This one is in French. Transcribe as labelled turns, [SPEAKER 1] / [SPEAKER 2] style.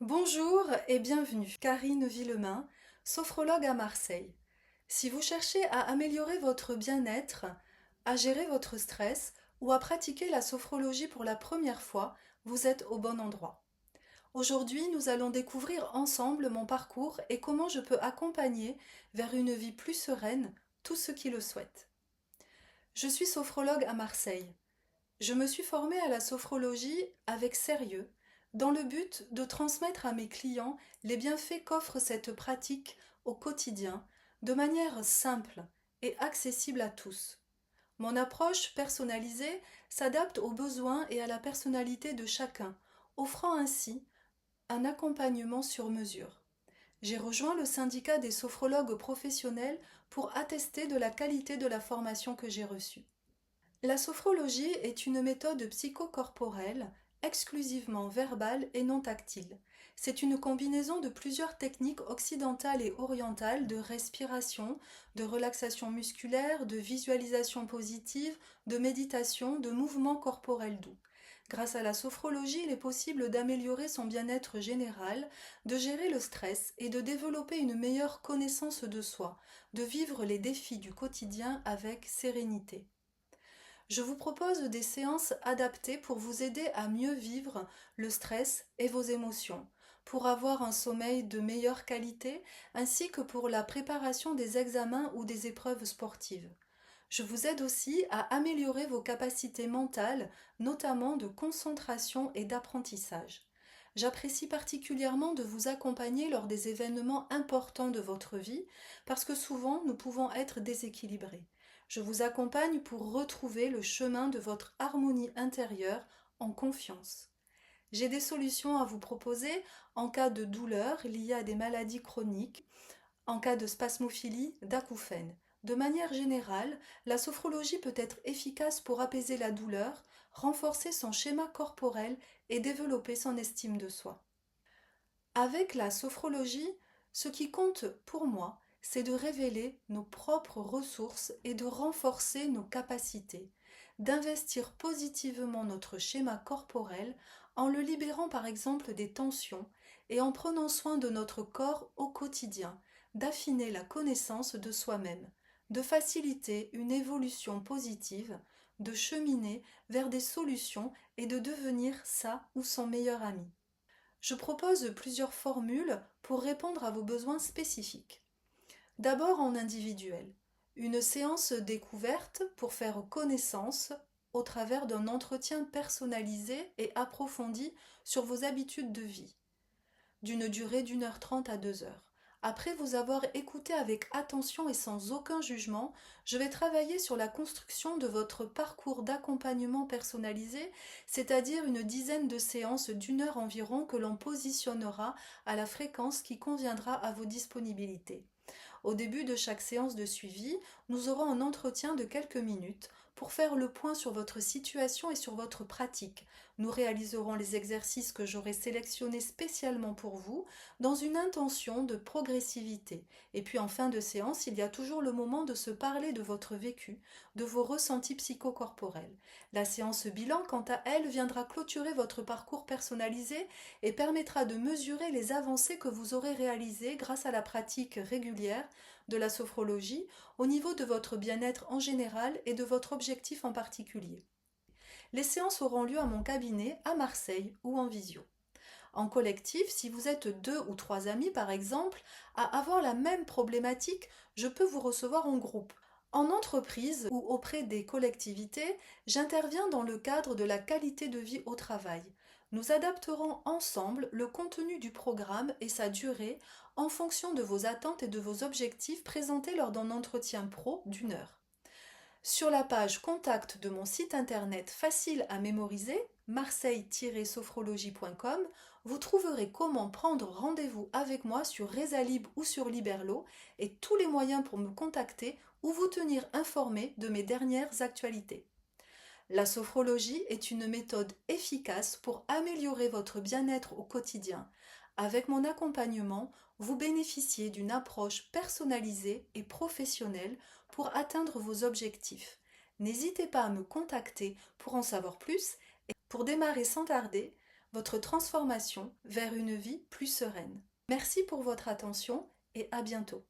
[SPEAKER 1] Bonjour et bienvenue, Karine Villemain, sophrologue à Marseille. Si vous cherchez à améliorer votre bien-être, à gérer votre stress ou à pratiquer la sophrologie pour la première fois, vous êtes au bon endroit. Aujourd'hui, nous allons découvrir ensemble mon parcours et comment je peux accompagner vers une vie plus sereine tous ceux qui le souhaitent. Je suis sophrologue à Marseille. Je me suis formée à la sophrologie avec sérieux, dans le but de transmettre à mes clients les bienfaits qu'offre cette pratique au quotidien, de manière simple et accessible à tous. Mon approche personnalisée s'adapte aux besoins et à la personnalité de chacun, offrant ainsi un accompagnement sur mesure. J'ai rejoint le syndicat des sophrologues professionnels pour attester de la qualité de la formation que j'ai reçue. La sophrologie est une méthode psychocorporelle exclusivement verbale et non tactile. C'est une combinaison de plusieurs techniques occidentales et orientales de respiration, de relaxation musculaire, de visualisation positive, de méditation, de mouvements corporels doux. Grâce à la sophrologie, il est possible d'améliorer son bien-être général, de gérer le stress et de développer une meilleure connaissance de soi, de vivre les défis du quotidien avec sérénité. Je vous propose des séances adaptées pour vous aider à mieux vivre le stress et vos émotions, pour avoir un sommeil de meilleure qualité, ainsi que pour la préparation des examens ou des épreuves sportives. Je vous aide aussi à améliorer vos capacités mentales, notamment de concentration et d'apprentissage. J'apprécie particulièrement de vous accompagner lors des événements importants de votre vie, parce que souvent nous pouvons être déséquilibrés. Je vous accompagne pour retrouver le chemin de votre harmonie intérieure en confiance. J'ai des solutions à vous proposer en cas de douleur liée à des maladies chroniques, en cas de spasmophilie, d'acouphènes. De manière générale, la sophrologie peut être efficace pour apaiser la douleur, renforcer son schéma corporel et développer son estime de soi. Avec la sophrologie, ce qui compte pour moi, c'est de révéler nos propres ressources et de renforcer nos capacités, d'investir positivement notre schéma corporel en le libérant par exemple des tensions et en prenant soin de notre corps au quotidien, d'affiner la connaissance de soi-même, de faciliter une évolution positive, de cheminer vers des solutions et de devenir sa ou son meilleur ami. Je propose plusieurs formules pour répondre à vos besoins spécifiques. D'abord en individuel, une séance découverte pour faire connaissance au travers d'un entretien personnalisé et approfondi sur vos habitudes de vie, d'une durée d'1h30 à 2 heures. Après vous avoir écouté avec attention et sans aucun jugement, je vais travailler sur la construction de votre parcours d'accompagnement personnalisé, c'est-à-dire une dizaine de séances d'1 heure environ que l'on positionnera à la fréquence qui conviendra à vos disponibilités. Au début de chaque séance de suivi, nous aurons un entretien de quelques minutes pour faire le point sur votre situation et sur votre pratique. Nous réaliserons les exercices que j'aurai sélectionnés spécialement pour vous dans une intention de progressivité. Et puis en fin de séance, il y a toujours le moment de se parler de votre vécu, de vos ressentis psychocorporels. La séance bilan, quant à elle, viendra clôturer votre parcours personnalisé et permettra de mesurer les avancées que vous aurez réalisées grâce à la pratique régulière de la sophrologie au niveau de votre bien-être en général et de votre objectif en particulier. Les séances auront lieu à mon cabinet à Marseille ou en visio. En collectif, si vous êtes 2 ou 3 amis par exemple, à avoir la même problématique, je peux vous recevoir en groupe. En entreprise ou auprès des collectivités, j'interviens dans le cadre de la qualité de vie au travail. Nous adapterons ensemble le contenu du programme et sa durée en fonction de vos attentes et de vos objectifs présentés lors d'un entretien pro d'1 heure. Sur la page contact de mon site internet facile à mémoriser, marseille-sophrologie.com, vous trouverez comment prendre rendez-vous avec moi sur Resalib ou sur Liberlo et tous les moyens pour me contacter ou vous tenir informé de mes dernières actualités. La sophrologie est une méthode efficace pour améliorer votre bien-être au quotidien. Avec mon accompagnement, vous bénéficiez d'une approche personnalisée et professionnelle pour atteindre vos objectifs. N'hésitez pas à me contacter pour en savoir plus et pour démarrer sans tarder, votre transformation vers une vie plus sereine. Merci pour votre attention et à bientôt.